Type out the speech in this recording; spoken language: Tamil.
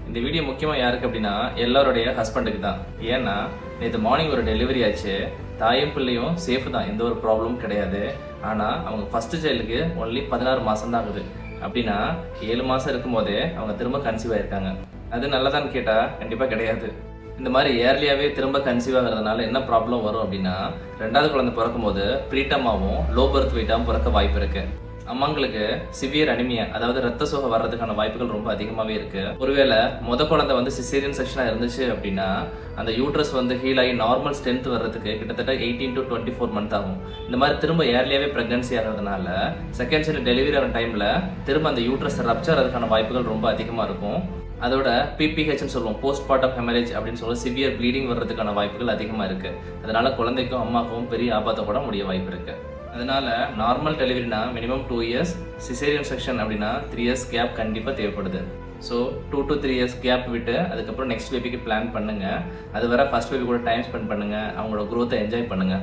இந்த வீடியோ முக்கியமாக யாருக்கு அப்படின்னா எல்லாருடைய ஹஸ்பண்டுக்கு தான். ஏன்னா நேற்று மார்னிங் ஒரு டெலிவரி ஆச்சு. தாயும் பிள்ளையும் சேஃப் தான், எந்த ஒரு ப்ராப்ளமும் கிடையாது. ஆனால் அவங்க ஃபர்ஸ்ட் சைல்டுக்கு ஒன்லி 16 மாதம் தான் ஆகுது. அப்படின்னா 7 மாதம் இருக்கும்போதே அவங்க திரும்ப கன்சீவ் ஆயிருக்காங்க. அது நல்லதான்னு கேட்டால் கண்டிப்பாக கிடையாது. இந்த மாதிரி ஏர்லியாகவே திரும்ப கன்சீவ் ஆகிறதுனால என்ன ப்ராப்ளம் வரும் அப்படின்னா, ரெண்டாவது குழந்தை பிறக்கும் போது ப்ரீட்டமாகவும் லோ பர்த் வெயிட்டாகவும் பிறக்க வாய்ப்பு இருக்கு. அம்மாங்களுக்கு சிவியர் அனிமியா, அதாவது ரத்த சோகை வர்றதுக்கான வாய்ப்புகள் ரொம்ப அதிகமாகவே இருக்கு. ஒருவேளை குழந்தை வந்து சிசேரியன் செக்ஷனாக இருந்துச்சு அப்படின்னா அந்த யூட்ரஸ் வந்து ஹீல் ஆகி நார்மல் ஸ்ட்ரென்த் வர்றதுக்கு கிட்டத்தட்ட 18 to 24 மந்த் ஆகும். இந்த மாதிரி திரும்ப ஏர்லியாகவே ப்ரெக்னன்சி ஆகிறதுனால செகண்ட் சைல்டு டெலிவரி ஆகிற டைமில் திரும்ப அந்த யூட்ரஸ் ரப்சர் அதுக்கான வாய்ப்புகள் ரொம்ப அதிகமாக இருக்கும். அதோட பிபிஹெச்னு சொல்லுவோம், போஸ்ட் பார்ட்டம் ஹெமரேஜ் அப்படின்னு சொல்லி சிவியர் ப்ளீடிங் வர்றதுக்கான வாய்ப்புகள் அதிகமாக இருக்கு. அதனால குழந்தைக்கும் அம்மாவுக்கும் பெரிய ஆபத்தை கூட முடிய வாய்ப்பு இருக்கு. அதனால நார்மல் டெலிவரினா மினிமம் 2 இயர்ஸ், சிசேரியன் செக்ஷன் அப்படின்னா 3 இயர்ஸ் கேப் கண்டிப்பாக தேவைப்படுது. ஸோ 2 to 3 இயர்ஸ் கேப் விட்டு அதுக்கப்புறம் நெக்ஸ்ட் பேபிக்கு பிளான் பண்ணுங்க. அது வர ஃபர்ஸ்ட் பேபி கூட டைம் ஸ்பெண்ட் பண்ணுங்க, அவங்களோட க்ரோத்தை என்ஜாய் பண்ணுங்க.